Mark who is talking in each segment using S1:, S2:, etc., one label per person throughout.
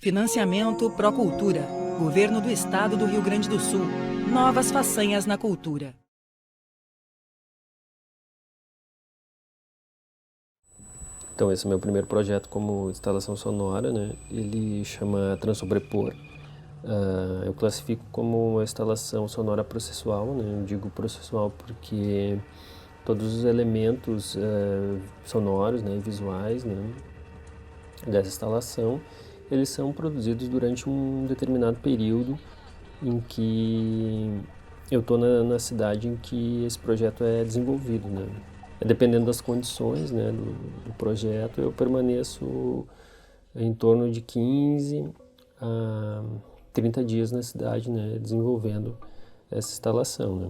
S1: Financiamento Procultura. Governo do Estado do Rio Grande do Sul. Novas façanhas na cultura.
S2: Então, esse é o meu primeiro projeto como instalação sonora, né? Ele chama Transobrepor. Eu classifico como uma instalação sonora processual, né? Eu digo processual porque todos os elementos sonoros, né, e visuais, né, dessa instalação, eles são produzidos durante um determinado período em que eu estou na cidade em que esse projeto é desenvolvido, né? Dependendo das condições, né, do projeto, eu permaneço em torno de 15 a 30 dias na cidade, né, desenvolvendo essa instalação, né.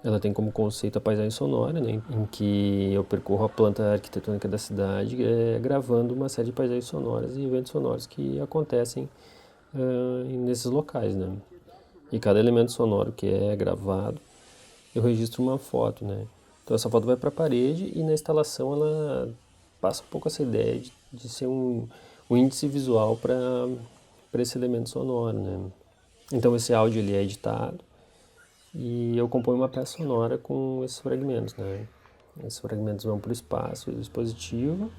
S2: Ela tem como conceito a paisagem sonora, né, em que eu percorro a planta arquitetônica da cidade, gravando uma série de paisagens sonoras e eventos sonoros que acontecem nesses locais, né. E cada elemento sonoro que é gravado, eu registro uma foto, né. Então essa foto vai para a parede e na instalação ela passa um pouco essa ideia de ser um índice visual para esse elemento sonoro, né. Então esse áudio ele é editado e eu componho uma peça sonora com esses fragmentos, né. Esses fragmentos vão para o espaço expositivo,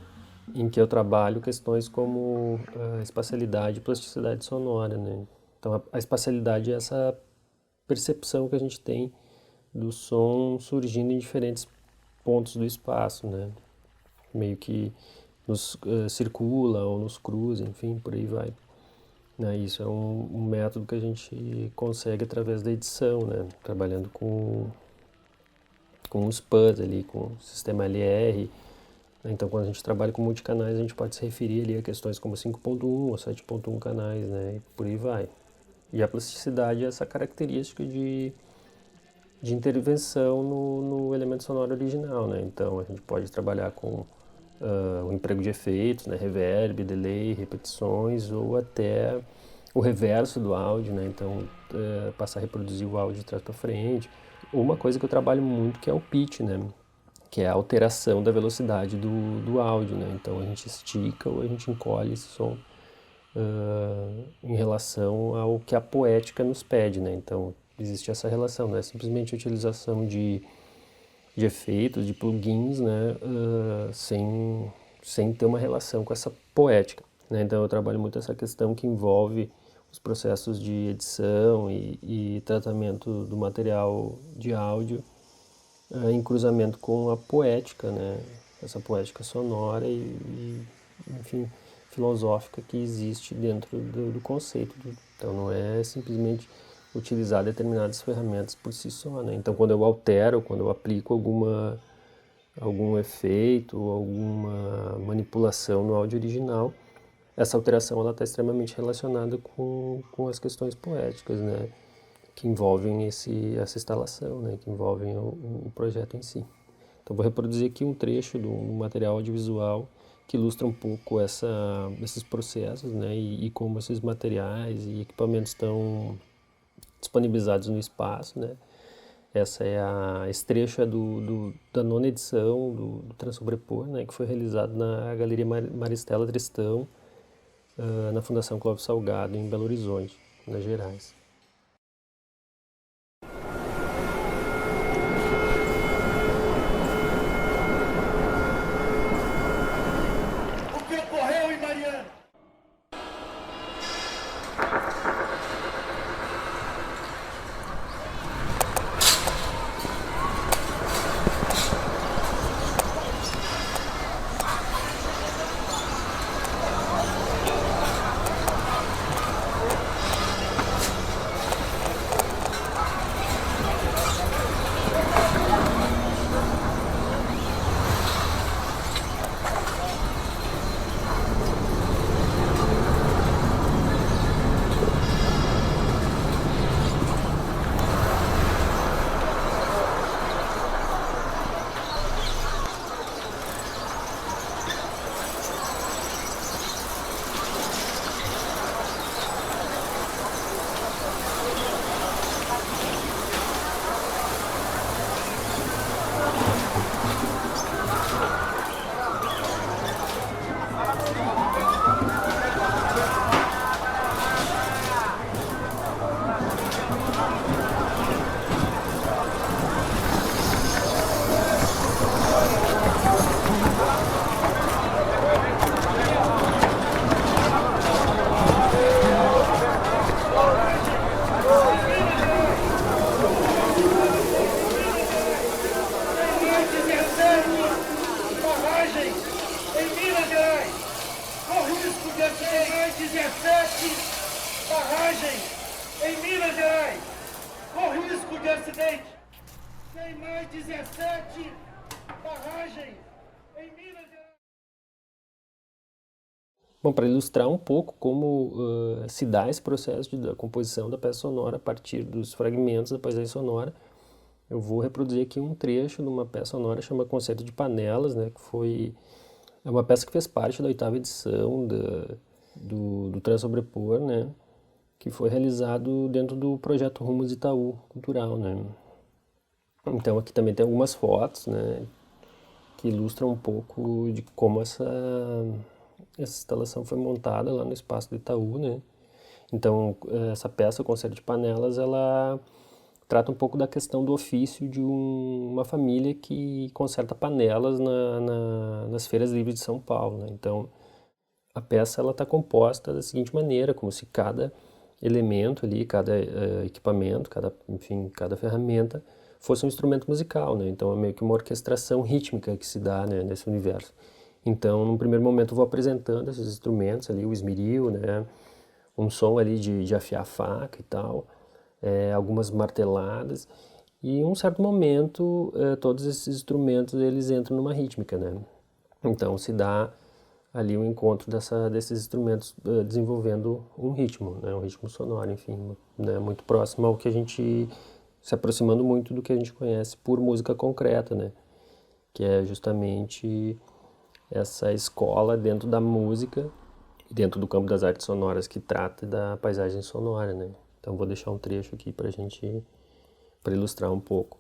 S2: em que eu trabalho questões como espacialidade e plasticidade sonora, né. Então a espacialidade é essa percepção que a gente tem do som surgindo em diferentes pontos do espaço, né? Meio que nos circula ou nos cruza, enfim, por aí vai. Né? Isso é um método que a gente consegue através da edição, né? Trabalhando com os PANs ali, com o sistema LR. Então, quando a gente trabalha com multicanais, a gente pode se referir ali a questões como 5.1 ou 7.1 canais, né? E por aí vai. E a plasticidade é essa característica de intervenção no elemento sonoro original, né? Então a gente pode trabalhar com o emprego de efeitos, né? Reverb, delay, repetições ou até o reverso do áudio, né? Então passar a reproduzir o áudio de trás para frente. Uma coisa que eu trabalho muito que é o pitch, né? Que é a alteração da velocidade do áudio, né? Então a gente estica ou a gente encolhe esse som em relação ao que a poética nos pede, né? Então existe essa relação, não é simplesmente a utilização de efeitos, de plugins, né, sem ter uma relação com essa poética, né? Então eu trabalho muito essa questão que envolve os processos de edição e tratamento do material de áudio em cruzamento com a poética, né? Essa poética sonora enfim, filosófica que existe dentro do conceito. Então não é simplesmente utilizar determinadas ferramentas por si só, né? Então quando eu altero, quando eu aplico algum efeito, alguma manipulação no áudio original, essa alteração ela está extremamente relacionada com as questões poéticas, né? Que envolvem essa instalação, né? Que envolvem o projeto em si. Então vou reproduzir aqui um trecho do material audiovisual que ilustra um pouco esses processos, né? E como esses materiais e equipamentos estão disponibilizados no espaço, né? Esse trecho é da nona edição do Transobrepor, né? Que foi realizado na Galeria Maristela Tristão, na Fundação Clóvis Salgado, em Belo Horizonte, Minas Gerais.
S3: de acidente. Mais 17 barragens em Minas Gerais com risco de acidente. Tem mais 17 barragens em Minas Gerais.
S2: Bom, para ilustrar um pouco como se dá esse processo da composição da peça sonora a partir dos fragmentos da paisagem sonora, eu vou reproduzir aqui um trecho de uma peça sonora chamada Concerto de Panelas, né, que é uma peça que fez parte da 8ª edição do Transobrepor, né, que foi realizado dentro do projeto Rumos Itaú Cultural, né. Então aqui também tem algumas fotos, né, que ilustram um pouco de como essa instalação foi montada lá no espaço do Itaú, né. Então essa peça, o Concerto de Panelas, ela trata um pouco da questão do ofício de uma família que conserta panelas nas feiras livres de São Paulo, né? Então, a peça está composta da seguinte maneira, como se cada elemento ali, cada equipamento, cada ferramenta fosse um instrumento musical, né? Então, é meio que uma orquestração rítmica que se dá, né, nesse universo. Então, num primeiro momento, eu vou apresentando esses instrumentos ali, o esmeril, né? Um som ali de afiar a faca e tal. Algumas marteladas, e em um certo momento todos esses instrumentos eles entram numa rítmica, né? Então se dá ali um encontro desses instrumentos desenvolvendo um ritmo, né? Um ritmo sonoro, enfim, né? Muito próximo ao que a gente, se aproximando muito do que a gente conhece por música concreta, né? Que é justamente essa escola dentro da música e dentro do campo das artes sonoras que trata da paisagem sonora, né? Então vou deixar um trecho aqui para ilustrar um pouco.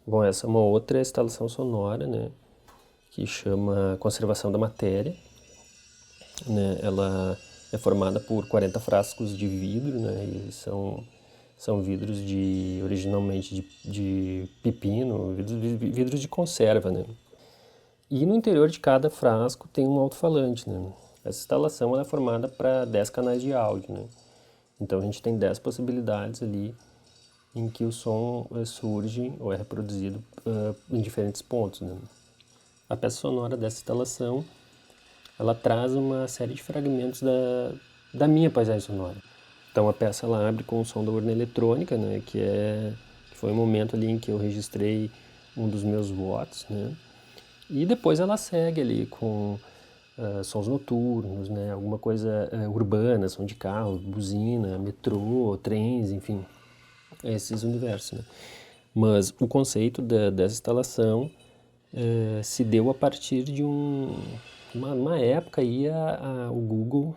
S2: Bom, essa é uma outra instalação sonora, né, que chama Conservação da Matéria, né. Ela é formada por 40 frascos de vidro, né, e são vidros originalmente de pepino, vidros de conserva, né. E no interior de cada frasco tem um alto-falante, né. Essa instalação ela é formada para 10 canais de áudio, né. Então a gente tem 10 possibilidades ali em que o som surge ou é reproduzido em diferentes pontos, né? A peça sonora dessa instalação, ela traz uma série de fragmentos da minha paisagem sonora. Então a peça ela abre com o som da urna eletrônica, né, que foi um momento ali em que eu registrei um dos meus votos, né? E depois ela segue ali com sons noturnos, né, alguma coisa urbana, som de carro, buzina, metrô, trens, enfim, esses universos, né? Mas o conceito dessa instalação se deu a partir de uma época aí o Google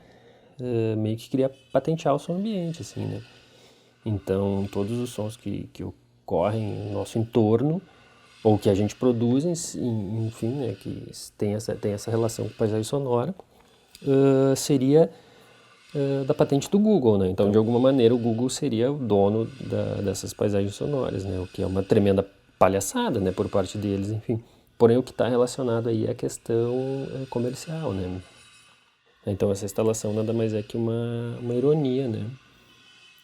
S2: meio que queria patentear o som ambiente, assim, né? Então todos os sons que ocorrem no nosso entorno ou que a gente produz, enfim, né, que tem essa relação com a paisagem sonora, seria da patente do Google, né? Então, de alguma maneira, o Google seria o dono dessas paisagens sonoras, né? O que é uma tremenda palhaçada, né, por parte deles, enfim. Porém, o que está relacionado aí é a questão comercial, né? Então, essa instalação nada mais é que uma ironia, né,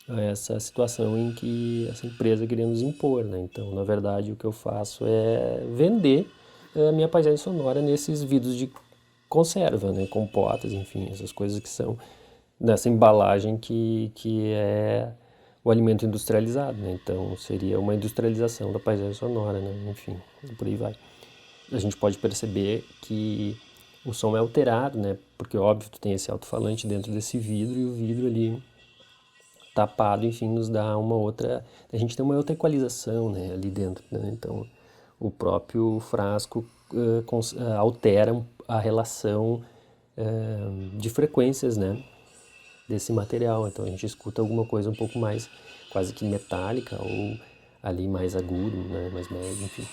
S2: a essa situação em que essa empresa queria nos impor, né? Então, na verdade, o que eu faço é vender a minha paisagem sonora nesses vidros de conserva, né, compotas, enfim, essas coisas que são nessa embalagem que é o alimento industrializado, né? Então seria uma industrialização da paisagem sonora, né? Enfim, por aí vai. A gente pode perceber que o som é alterado, né? Porque óbvio tu tem esse alto-falante dentro desse vidro e o vidro ali tapado, enfim, nos dá uma outra, a gente tem uma outra equalização, né, ali dentro, né? Então o próprio frasco altera a relação de frequências, né, desse material. Então a gente escuta alguma coisa um pouco mais quase que metálica ou ali mais agudo, né, mais médio, enfim.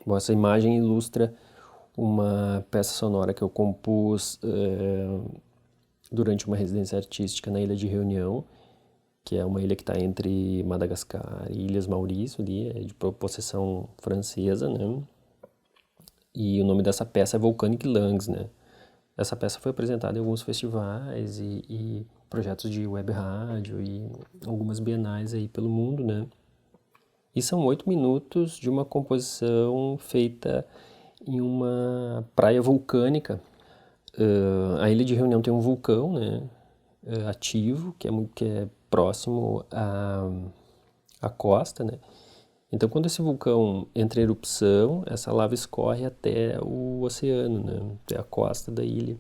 S2: Bom, essa imagem ilustra uma peça sonora que eu compus durante uma residência artística na Ilha de Reunião, que é uma ilha que está entre Madagascar e Ilhas Maurício, ali, é de possessão francesa, né? E o nome dessa peça é Volcanic Lungs, né? Essa peça foi apresentada em alguns festivais e projetos de web rádio e algumas bienais aí pelo mundo, né? E são 8 minutos de uma composição feita em uma praia vulcânica. A Ilha de Reunião tem um vulcão, né, ativo, que é próximo à costa, né? Então, quando esse vulcão entra em erupção, essa lava escorre até o oceano, né, até a costa da ilha.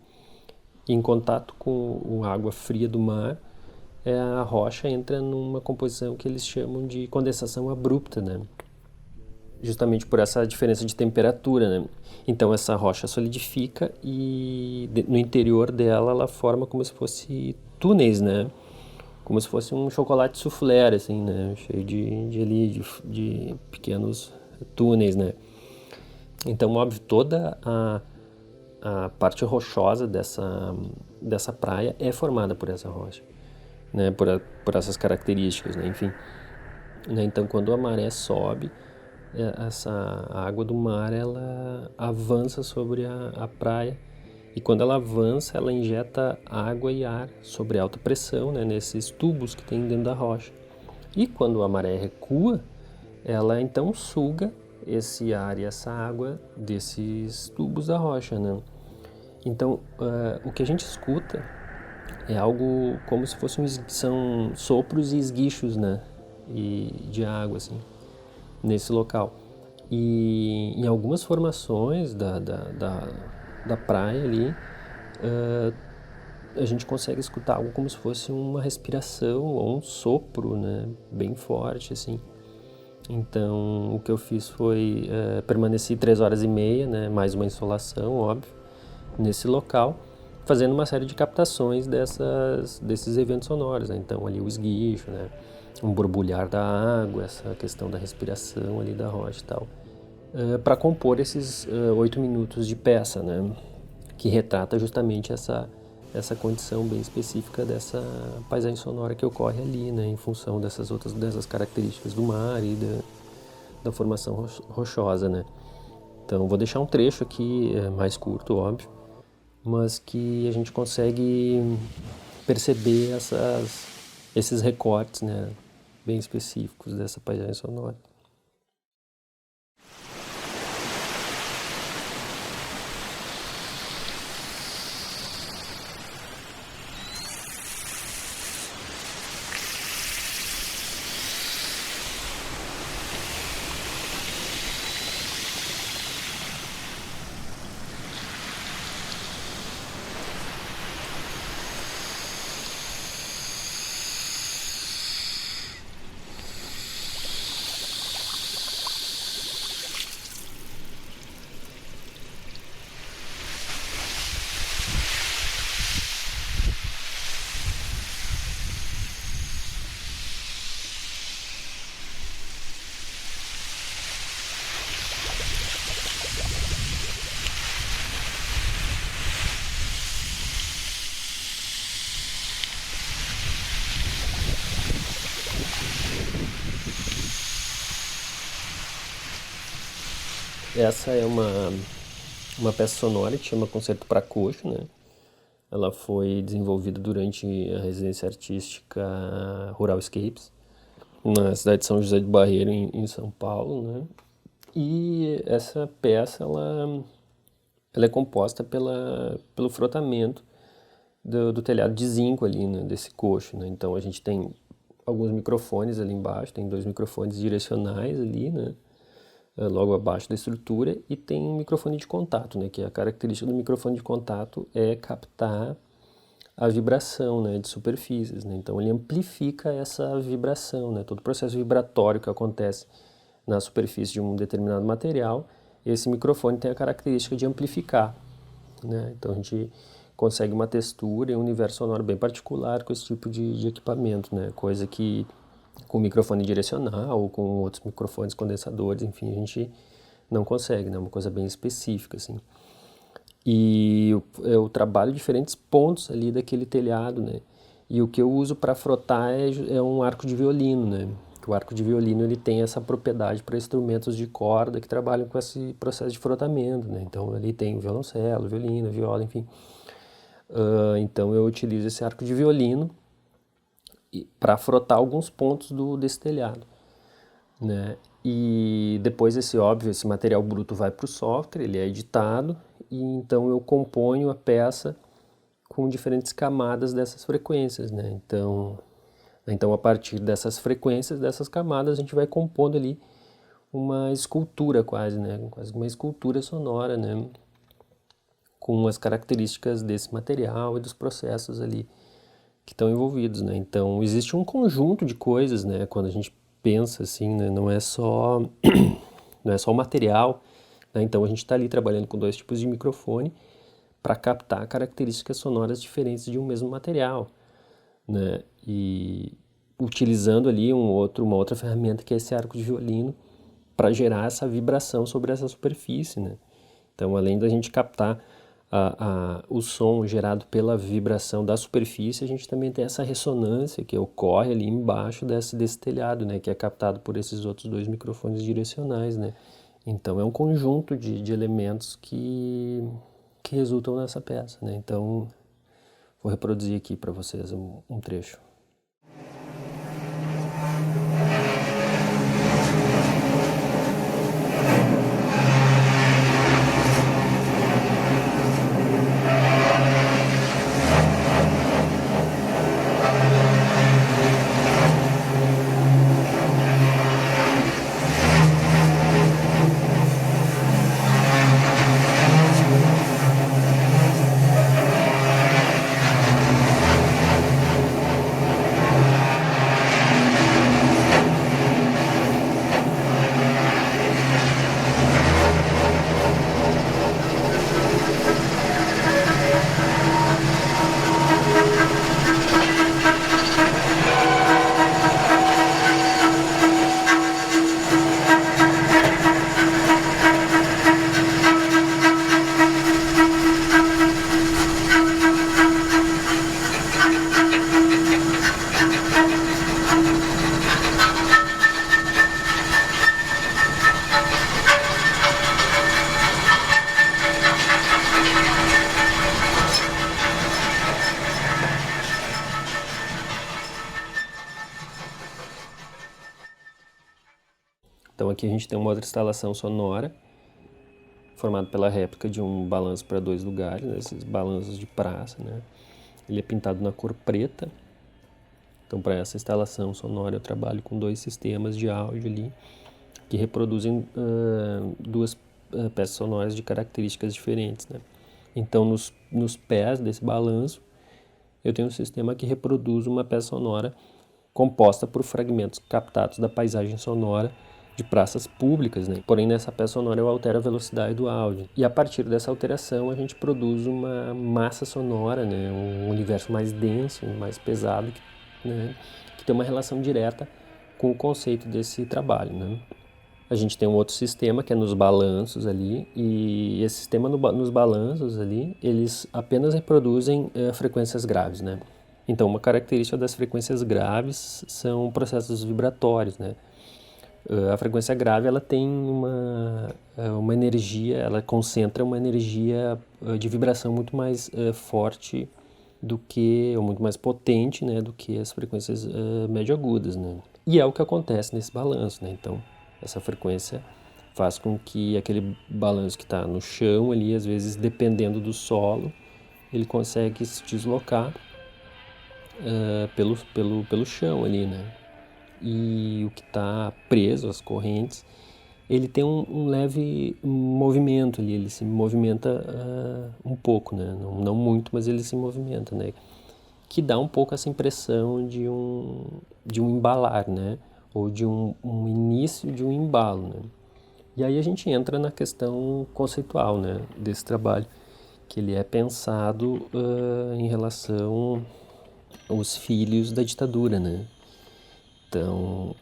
S2: E em contato com a água fria do mar, a rocha entra numa composição que eles chamam de condensação abrupta, né? Justamente por essa diferença de temperatura, né? Então essa rocha solidifica e no interior dela ela forma como se fosse túneis, né? Como se fosse um chocolate soufflé, assim, né? Cheio de pequenos túneis, né? Então, óbvio, toda a parte rochosa dessa praia é formada por essa rocha, né? Por essas características, né? Enfim, né? Então, quando a maré sobe, essa água do mar ela avança sobre a praia e quando ela avança ela injeta água e ar sobre alta pressão, né, nesses tubos que tem dentro da rocha. E quando a maré recua, ela então suga esse ar e essa água desses tubos da rocha, né? Então o que a gente escuta é algo como se são sopros e esguichos, né, e de água assim nesse local. E em algumas formações da praia ali, a gente consegue escutar algo como se fosse uma respiração ou um sopro, né, bem forte, assim. Então, o que eu fiz foi permaneci 3h30, né, mais uma insolação, óbvio, nesse local, fazendo uma série de captações desses eventos sonoros, né? Então, ali o esguicho, né, um borbulhar da água, essa questão da respiração ali da rocha e tal, para compor esses 8 minutos de peça, né, que retrata justamente essa condição bem específica dessa paisagem sonora que ocorre ali, né, em função dessas características do mar e da formação rochosa, né. Então, vou deixar um trecho aqui, mais curto, óbvio, mas que a gente consegue perceber esses recortes, né, bem específicos dessa paisagem sonora. Essa é uma peça sonora que chama Concerto para Coxo, né? Ela foi desenvolvida durante a residência artística Rural Escapes, na cidade de São José de Barreiro, em São Paulo, né? E essa peça, ela é composta pelo frotamento do telhado de zinco ali, né? Desse coxo, né? Então a gente tem alguns microfones ali embaixo, tem 2 microfones direcionais ali, né? Logo abaixo da estrutura, e tem um microfone de contato, né? Que a característica do microfone de contato é captar a vibração, né, de superfícies, né? Então ele amplifica essa vibração, né? Todo o processo vibratório que acontece na superfície de um determinado material, esse microfone tem a característica de amplificar, né? Então a gente consegue uma textura e um universo sonoro bem particular com esse tipo de equipamento, né? Coisa que com microfone direcional ou com outros microfones condensadores, enfim, a gente não consegue, né? Uma coisa bem específica, assim. E eu trabalho diferentes pontos ali daquele telhado, né? E o que eu uso para frotar é um arco de violino, né? O arco de violino ele tem essa propriedade para instrumentos de corda que trabalham com esse processo de frotamento, né? Então ali tem o violoncelo, o violino, a viola, enfim. Então eu utilizo esse arco de violino para frotar alguns pontos desse telhado, né? E depois esse material bruto vai para o software, ele é editado, e então eu componho a peça com diferentes camadas dessas frequências, né? Então a partir dessas frequências, dessas camadas, a gente vai compondo ali uma escultura quase, né? Quase uma escultura sonora, né? Com as características desse material e dos processos ali que estão envolvidos, né? Então existe um conjunto de coisas, né? Quando a gente pensa assim, né? Não é só o material, né? Então a gente está ali trabalhando com 2 tipos de microfone para captar características sonoras diferentes de um mesmo material, né? E utilizando ali uma outra ferramenta que é esse arco de violino para gerar essa vibração sobre essa superfície, né? Então além da gente captar o som gerado pela vibração da superfície, a gente também tem essa ressonância que ocorre ali embaixo desse telhado, né, que é captado por esses outros 2 microfones direcionais, né. Então é um conjunto de elementos que resultam nessa peça, né. Então vou reproduzir aqui para vocês um trecho. Então aqui a gente tem uma outra instalação sonora, formada pela réplica de um balanço para 2 lugares, né, esses balanços de praça, né? Ele é pintado na cor preta. Então para essa instalação sonora eu trabalho com 2 sistemas de áudio ali, que reproduzem 2 peças sonoras de características diferentes, né? Então nos pés desse balanço eu tenho um sistema que reproduz uma peça sonora composta por fragmentos captados da paisagem sonora de praças públicas, né? Porém, nessa peça sonora eu altero a velocidade do áudio. E a partir dessa alteração a gente produz uma massa sonora, né? Um universo mais denso, mais pesado, né? Que tem uma relação direta com o conceito desse trabalho, né? A gente tem um outro sistema que é nos balanços ali, e esse sistema nos balanços ali, eles apenas reproduzem frequências graves, né? Então, uma característica das frequências graves são processos vibratórios, né? A frequência grave, ela tem uma energia, ela concentra uma energia de vibração muito mais forte do que, ou muito mais potente, né, do que as frequências médio-agudas, né? E é o que acontece nesse balanço, né? Então, essa frequência faz com que aquele balanço que está no chão ali, às vezes, dependendo do solo, ele consegue se deslocar pelo chão ali, né? E o que está preso, as correntes, ele tem um leve movimento ali, ele se movimenta um pouco, né? Não muito, mas ele se movimenta, né? Que dá um pouco essa impressão de um embalar, né? Ou de um início de um embalo, né? E aí a gente entra na questão conceitual, né? Desse trabalho, que ele é pensado em relação aos filhos da ditadura, né? Então,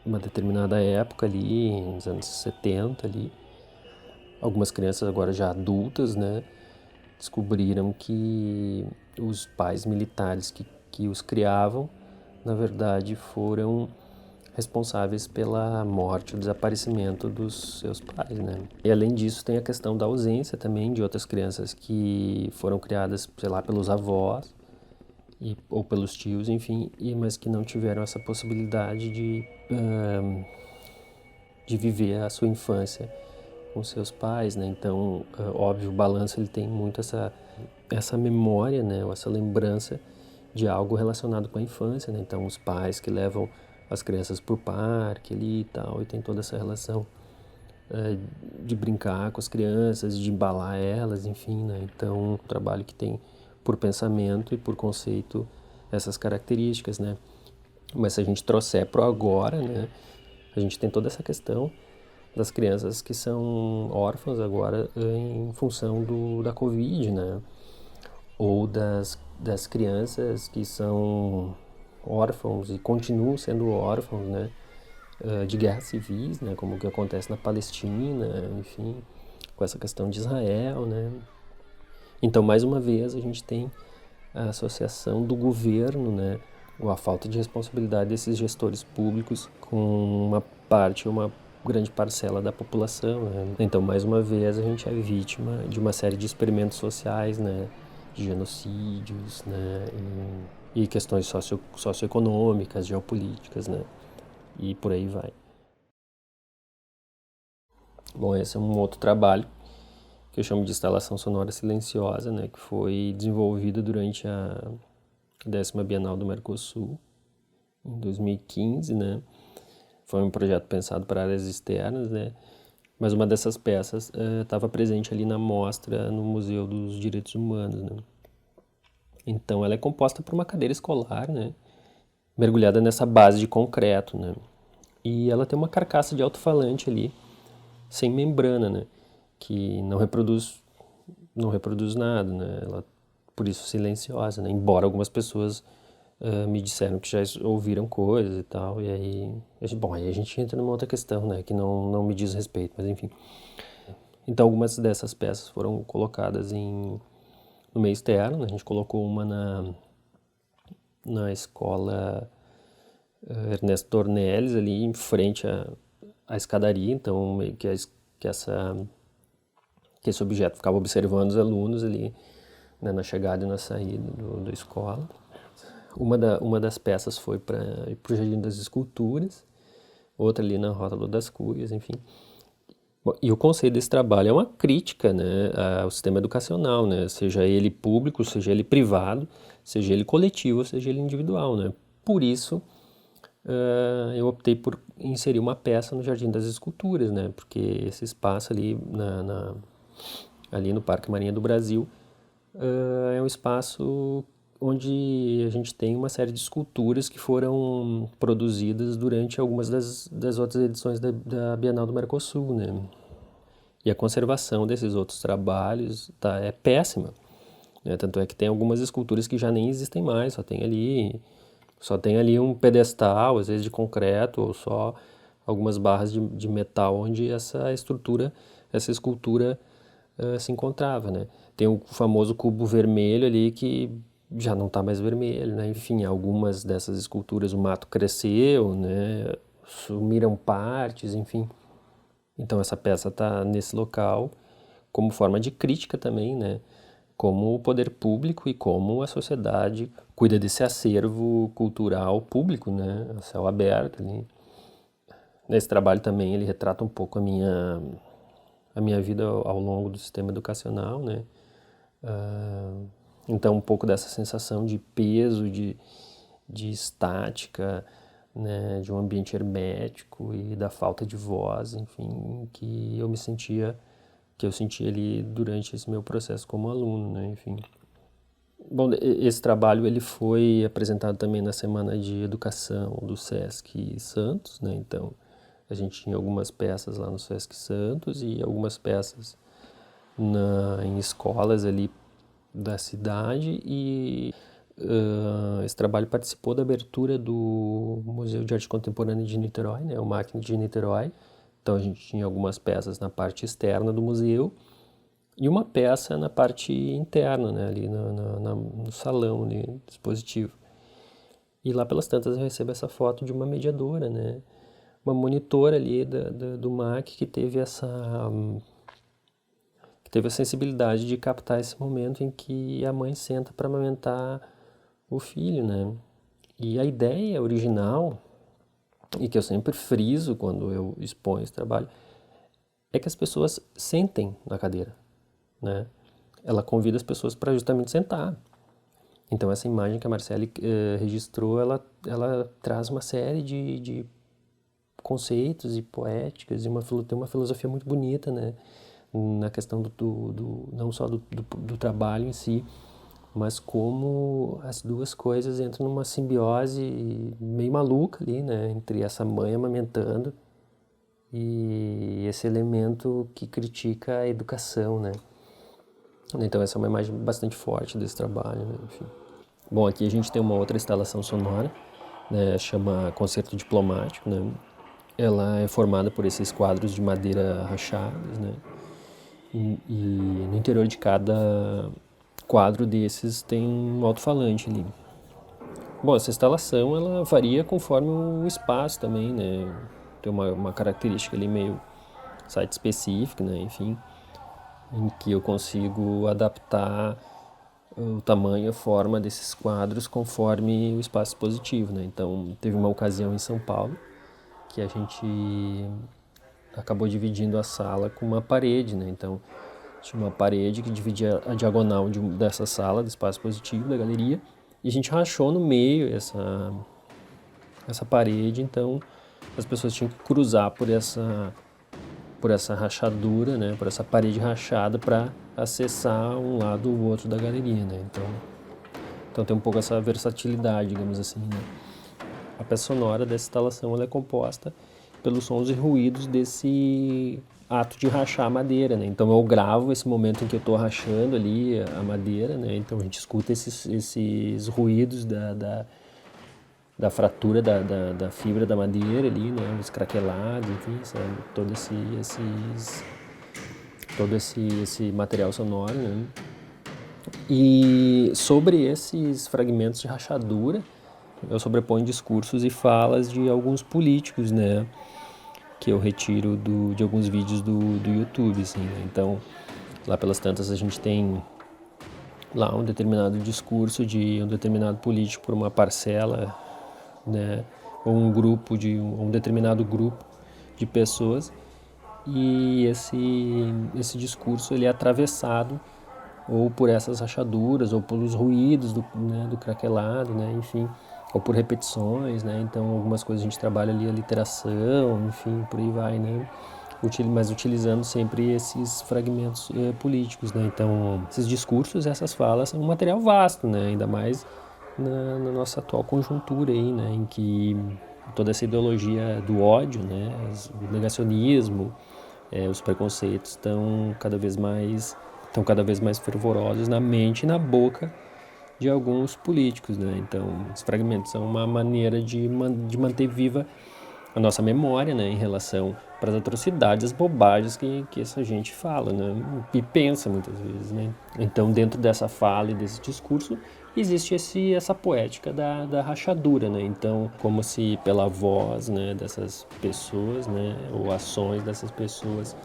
S2: uma determinada época ali, nos anos 70 ali, algumas crianças agora já adultas, né, descobriram que os pais militares que os criavam, na verdade, foram responsáveis pela morte ou desaparecimento dos seus pais, né. E além disso tem a questão da ausência também de outras crianças que foram criadas, sei lá, pelos avós, ou pelos tios, enfim, mas que não tiveram essa possibilidade de viver a sua infância com seus pais, né? Então, óbvio, o balanço ele tem muito essa memória, né? Ou essa lembrança de algo relacionado com a infância, né? Então, os pais que levam as crianças por parque ali e tal, e tem toda essa relação de brincar com as crianças, de embalar elas, enfim, né? Então, um trabalho que tem por pensamento e por conceito essas características, né? Mas se a gente trouxer para o agora, né, a gente tem toda essa questão das crianças que são órfãs agora em função da Covid, né? Ou das crianças que são órfãos e continuam sendo órfãos, né, de guerras civis, né, como o que acontece na Palestina, enfim, com essa questão de Israel, né? Então, mais uma vez, a gente tem a associação do governo, né, ou a falta de responsabilidade desses gestores públicos com uma grande parcela da população, né? Então, mais uma vez, a gente é vítima de uma série de experimentos sociais, né, de genocídios, né, e questões socioeconômicas, geopolíticas, né, e por aí vai. Bom, esse é um outro trabalho que eu chamo de instalação sonora silenciosa, né, que foi desenvolvida durante a 10ª Bienal do Mercosul, em 2015, né. Foi um projeto pensado para áreas externas, né, mas uma dessas peças estava presente ali na mostra no Museu dos Direitos Humanos, né. Então ela é composta por uma cadeira escolar, né, mergulhada nessa base de concreto, né, e ela tem uma carcaça de alto-falante ali, sem membrana, né, que não reproduz nada, né? Ela, por isso, silenciosa, né? Embora algumas pessoas me disseram que já ouviram coisas e tal, e aí a gente entra numa outra questão, né, que não me diz respeito, mas enfim. Então, algumas dessas peças foram colocadas no meio externo, né? A gente colocou uma na escola Ernesto Dornelles, ali em frente à escadaria, então meio que esse objeto ficava observando os alunos ali, né, na chegada e na saída da escola. Uma das peças foi para o Jardim das Esculturas, outra ali na Rótula das Cuias, enfim. Bom, e o conceito desse trabalho é uma crítica, né, ao sistema educacional, né, seja ele público, seja ele privado, seja ele coletivo, seja ele individual, né. Por isso, eu optei por inserir uma peça no Jardim das Esculturas, né, porque esse espaço ali ali no Parque Marinha do Brasil é um espaço onde a gente tem uma série de esculturas que foram produzidas durante algumas das outras edições da Bienal do Mercosul, né? E a conservação desses outros trabalhos é péssima, né? Tanto é que tem algumas esculturas que já nem existem mais, só tem ali um pedestal, às vezes de concreto, ou só algumas barras de metal onde essa escultura se encontrava, né? Tem o famoso cubo vermelho ali que já não está mais vermelho, né? Enfim, algumas dessas esculturas o mato cresceu, né? sumiram partes, enfim. Então essa peça está nesse local como forma de crítica também, né? Como o poder público e como a sociedade cuida desse acervo cultural público, né? A céu aberto ali. Nesse trabalho também ele retrata um pouco a minha vida ao longo do sistema educacional, né? Então um pouco dessa sensação de peso, de estática, né? De um ambiente hermético e da falta de voz, enfim, que eu senti ali durante esse meu processo como aluno, né? Enfim. Bom, esse trabalho ele foi apresentado também na Semana de Educação do Sesc Santos, né? Então, a gente tinha algumas peças lá no Sesc Santos e algumas peças em escolas ali da cidade e esse trabalho participou da abertura do Museu de Arte Contemporânea de Niterói, né? O MAC de Niterói. Então, a gente tinha algumas peças na parte externa do museu e uma peça na parte interna, né, ali no salão, ali, dispositivo. E lá pelas tantas eu recebo essa foto de uma mediadora, né, uma monitora ali do MAC que teve a sensibilidade de captar esse momento em que a mãe senta para amamentar o filho, né. E a ideia original, e que eu sempre friso quando eu exponho esse trabalho, é que as pessoas sentem na cadeira, né? Ela convida as pessoas para justamente sentar. Então essa imagem que a Marcele registrou, ela traz uma série de conceitos e poéticas e tem uma filosofia muito bonita, né? Na questão não só do trabalho em si, mas como as duas coisas entram numa simbiose meio maluca ali, né? Entre essa mãe amamentando e esse elemento que critica a educação, né? Então essa é uma imagem bastante forte desse trabalho, né? Enfim. Bom, aqui a gente tem uma outra instalação sonora, né? Chama Concerto Diplomático, né? Ela é formada por esses quadros de madeira rachados, né? E no interior de cada quadro desses tem um alto-falante ali. Bom, essa instalação ela varia conforme o espaço também, né? Tem uma característica ali meio site específica, né? Enfim, em que eu consigo adaptar o tamanho e a forma desses quadros conforme o espaço expositivo, né? Então, teve uma ocasião em São Paulo que a gente acabou dividindo a sala com uma parede, né? Então, tinha uma parede que dividia a diagonal dessa sala, do espaço expositivo, da galeria, e a gente rachou no meio essa parede, então as pessoas tinham que cruzar por essa rachadura, né, por essa parede rachada para acessar um lado ou o outro da galeria, né? Então tem um pouco essa versatilidade, digamos assim, né? A peça sonora dessa instalação ela é composta pelos sons e ruídos desse ato de rachar a madeira, né? Então eu gravo esse momento em que eu estou rachando ali a madeira, né? Então a gente escuta esses ruídos da fratura da fibra da madeira ali, né? Os craquelados, enfim, sabe? Todo esse material sonoro, né? E sobre esses fragmentos de rachadura, eu sobreponho discursos e falas de alguns políticos, né? Que eu retiro de alguns vídeos do YouTube, assim, né? Então, lá pelas tantas a gente tem lá um determinado discurso de um determinado político por uma parcela, né? Ou um determinado grupo de pessoas, e esse discurso ele é atravessado ou por essas rachaduras, ou pelos ruídos do craquelado, né? Enfim, ou por repetições, né? Então algumas coisas a gente trabalha ali a literação, enfim, por aí vai, né? Mas utilizando sempre esses fragmentos políticos, né? Então esses discursos, essas falas são um material vasto, né? Ainda mais na nossa atual conjuntura aí, né? Em que toda essa ideologia do ódio, né? O negacionismo, os preconceitos estão cada vez mais fervorosos na mente e na boca de alguns políticos, né? Então, os fragmentos são uma maneira de manter viva a nossa memória, né? Em relação para as atrocidades, as bobagens que essa gente fala, né? E pensa muitas vezes, né? Então, dentro dessa fala e desse discurso, existe essa poética da rachadura, né? Então, como se pela voz, né, dessas pessoas, né, ou ações dessas pessoas,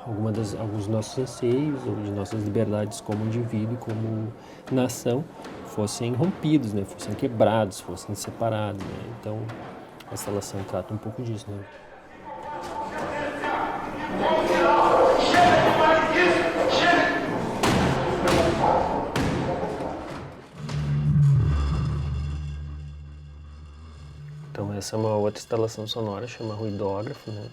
S2: alguns dos nossos anseios ou de nossas liberdades como indivíduo e como nação fossem rompidos, né, fossem quebrados, fossem separados, né? Então, a instalação trata um pouco disso, né? Então essa é uma outra instalação sonora, chama Ruidógrafo, né?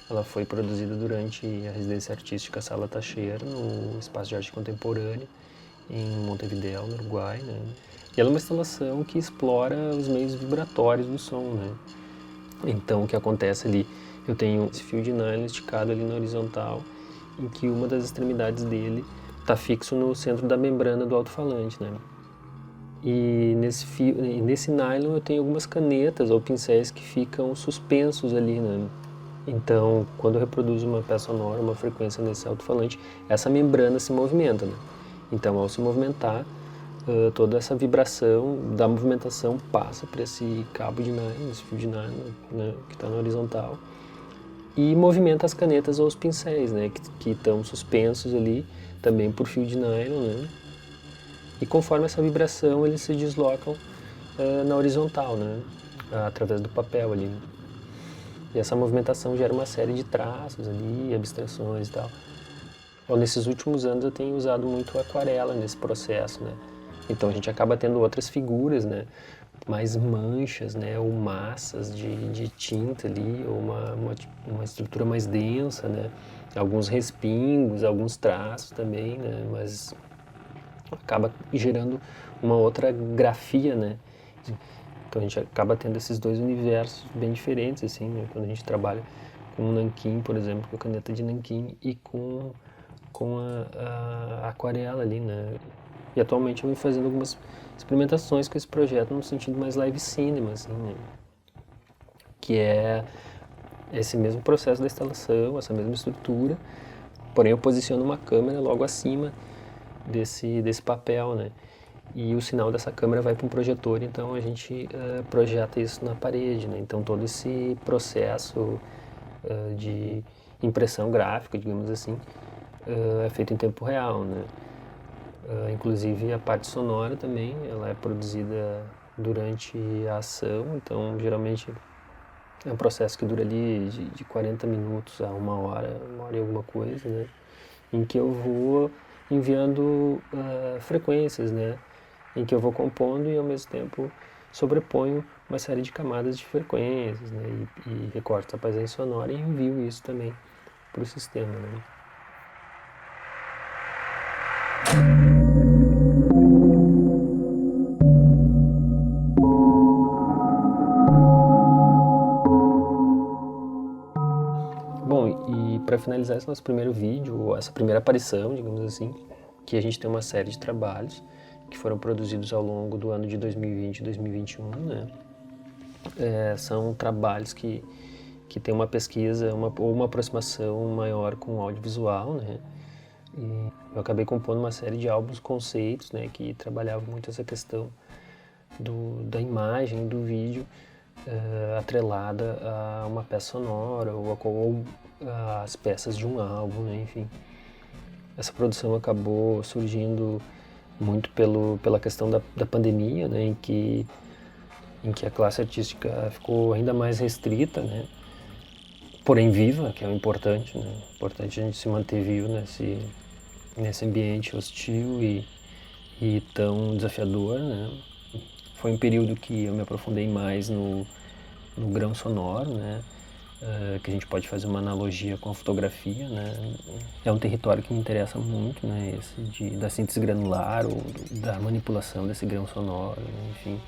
S2: Ela foi produzida durante a residência artística Sala Teixeira, no Espaço de Arte Contemporânea, em Montevideo, no Uruguai, né? E ela é uma instalação que explora os meios vibratórios do som, né? Então o que acontece ali, eu tenho esse fio de nylon esticado ali na horizontal, em que uma das extremidades dele está fixo no centro da membrana do alto-falante, né? E nesse nylon eu tenho algumas canetas ou pincéis que ficam suspensos ali, né? Então, quando eu reproduzo uma peça sonora, uma frequência nesse alto-falante, essa membrana se movimenta, né? Então, ao se movimentar, toda essa vibração da movimentação passa por esse cabo de nylon, esse fio de nylon, né, que está na horizontal, e movimenta as canetas ou os pincéis, né, que estão suspensos ali, também por fio de nylon, né? E conforme essa vibração, eles se deslocam na horizontal, né? Através do papel ali. E essa movimentação gera uma série de traços ali, abstrações e tal. Bom, nesses últimos anos eu tenho usado muito aquarela nesse processo, né? Então a gente acaba tendo outras figuras, né? Mais manchas, né? Ou massas de tinta ali, ou uma estrutura mais densa, né? Alguns respingos, alguns traços também, né? Mas acaba gerando uma outra grafia, né? Então a gente acaba tendo esses dois universos bem diferentes, assim, né? Quando a gente trabalha com nanquim, por exemplo, com a caneta de nanquim e com a aquarela ali, né? E atualmente eu venho fazendo algumas experimentações com esse projeto no sentido mais live cinema, assim, né? Que é esse mesmo processo da instalação, essa mesma estrutura, porém eu posiciono uma câmera logo acima desse papel, né? E o sinal dessa câmera vai para um projetor, então a gente projeta isso na parede, né? Então todo esse processo de impressão gráfica, digamos assim, é feito em tempo real, né? Inclusive a parte sonora também, ela é produzida durante a ação, então geralmente é um processo que dura ali de 40 minutos a uma hora e alguma coisa, né? Em que eu vou enviando frequências, né? Em que eu vou compondo e ao mesmo tempo sobreponho uma série de camadas de frequências, né? E recorto a paisagem sonora e envio isso também para o sistema, né? Bom, e para finalizar esse nosso primeiro vídeo, essa primeira aparição, digamos assim, que a gente tem uma série de trabalhos que foram produzidos ao longo do ano de 2020 e 2021, né? São trabalhos que têm uma pesquisa ou uma aproximação maior com o audiovisual, né? E eu acabei compondo uma série de álbuns conceitos, né, que trabalhavam muito essa questão da imagem, do vídeo, atrelada a uma peça sonora ou as peças de um álbum, né, enfim. Essa produção acabou surgindo muito pela questão da pandemia, né, em que a classe artística ficou ainda mais restrita, né, porém viva, que é o importante, né, importante a gente se manter vivo nesse ambiente hostil e tão desafiador, né. Foi um período que eu me aprofundei mais no grão sonoro, né, que a gente pode fazer uma analogia com a fotografia, né. É um território que me interessa muito, né, esse da síntese granular ou da manipulação desse grão sonoro, né, enfim.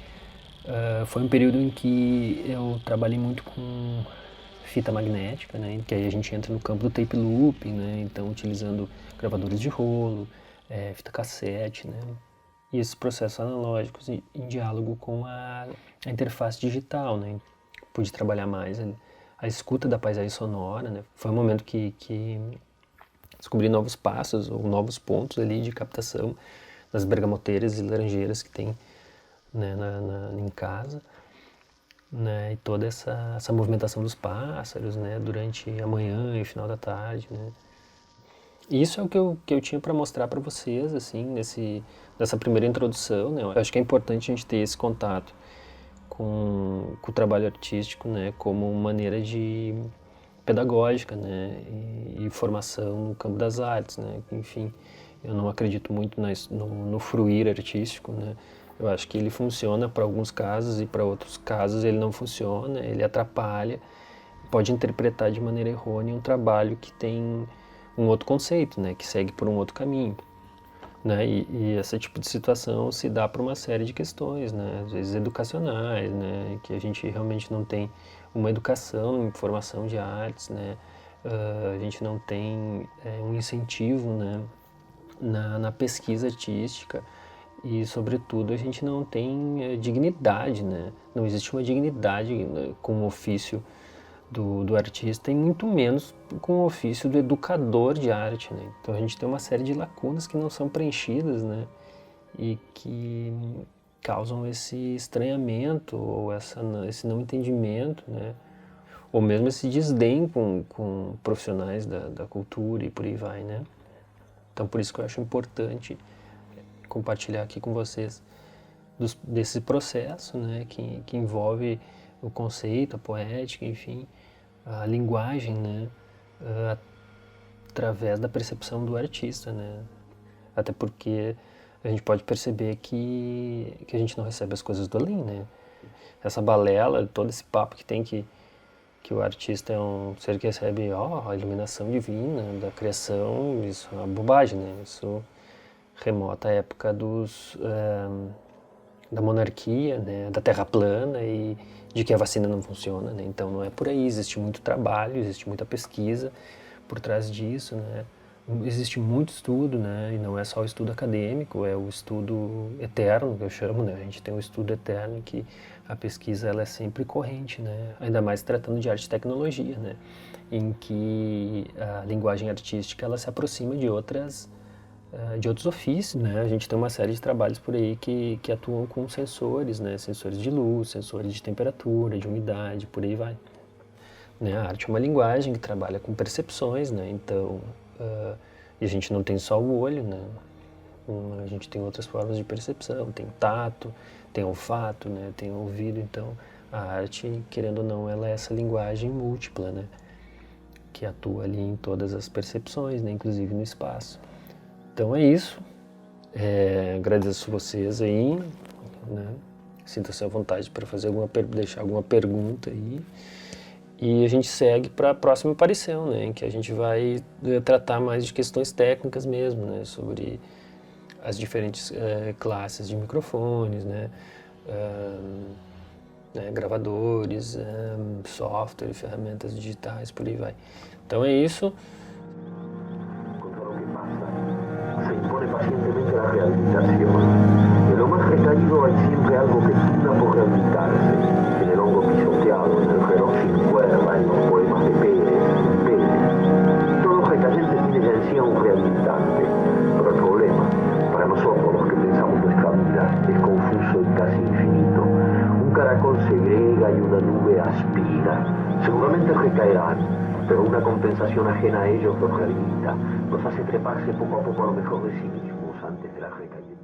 S2: Foi um período em que eu trabalhei muito com fita magnética, né, que aí a gente entra no campo do tape looping, né, então utilizando gravadores de rolo, fita cassete, né, e esses processos analógicos em diálogo com a interface digital, né. Pude trabalhar mais a escuta da paisagem sonora, né. Foi um momento que descobri novos passos ou novos pontos ali de captação nas bergamoteiras e laranjeiras que tem né, em casa, né, e toda essa movimentação dos pássaros, né, durante a manhã e o final da tarde, né. Isso é o que eu tinha para mostrar para vocês, assim, nessa primeira introdução, né. Eu acho que é importante a gente ter esse contato com o trabalho artístico, né, como maneira de pedagógica, né, e formação no campo das artes, né. Enfim, eu não acredito muito no fruir artístico, né. Eu acho que ele funciona para alguns casos e para outros casos ele não funciona, ele atrapalha, pode interpretar de maneira errônea um trabalho que tem um outro conceito, né, que segue por um outro caminho, né, e esse tipo de situação se dá por uma série de questões, né, às vezes educacionais, né, que a gente realmente não tem uma educação em formação de artes, né, a gente não tem um incentivo, né, na pesquisa artística e, sobretudo, a gente não tem dignidade, né, não existe uma dignidade, né, com o ofício do artista e muito menos com o ofício do educador de arte, né? Então a gente tem uma série de lacunas que não são preenchidas, né? E que causam esse estranhamento ou esse não entendimento, né? Ou mesmo esse desdém com profissionais da cultura e por aí vai, né? Então por isso que eu acho importante compartilhar aqui com vocês desse processo, né? Que envolve o conceito, a poética, enfim, a linguagem, né, através da percepção do artista, né, até porque a gente pode perceber que a gente não recebe as coisas do além, né, essa balela, todo esse papo que tem que o artista é um ser que recebe a iluminação divina da criação, isso é uma bobagem, né, isso remota à época da monarquia, né, da terra plana e de que a vacina não funciona, né? Então não é por aí, existe muito trabalho, existe muita pesquisa por trás disso, né? Existe muito estudo, né? E não é só o estudo acadêmico, é o estudo eterno, que eu chamo, né? A gente tem um estudo eterno que a pesquisa ela é sempre corrente, né? Ainda mais tratando de arte e tecnologia, né? Em que a linguagem artística ela se aproxima de outros ofícios, né? A gente tem uma série de trabalhos por aí que atuam com sensores, né? Sensores de luz, sensores de temperatura, de umidade, por aí vai. Né? A arte é uma linguagem que trabalha com percepções, né? Então, e a gente não tem só o olho, né? A gente tem outras formas de percepção, tem tato, tem olfato, né? Tem ouvido, então a arte, querendo ou não, ela é essa linguagem múltipla, né? Que atua ali em todas as percepções, né? Inclusive no espaço. Então é isso, agradeço vocês aí, né? Sinta-se à vontade para fazer deixar alguma pergunta aí e a gente segue para a próxima aparição, né? Em que a gente vai tratar mais de questões técnicas mesmo, né? Sobre as diferentes classes de microfones, né? Gravadores, software, ferramentas digitais, por aí vai. Então é isso.
S4: Pacientemente la rehabilitación. En lo más recaído hay siempre algo que pugna por rehabilitarse. En el hongo pisoteado, en el reloj sin cuerda, en los poemas de Pérez. Todo recayente tiene ya en sí a un rehabilitante. Pero el problema, para nosotros los que pensamos nuestra vida, es confuso y casi infinito. Un caracol segrega y una nube aspira. Seguramente recaerán, pero una compensación ajena a ellos los rehabilita, los hace treparse poco a poco a lo mejor de sí mismos antes de la recaída.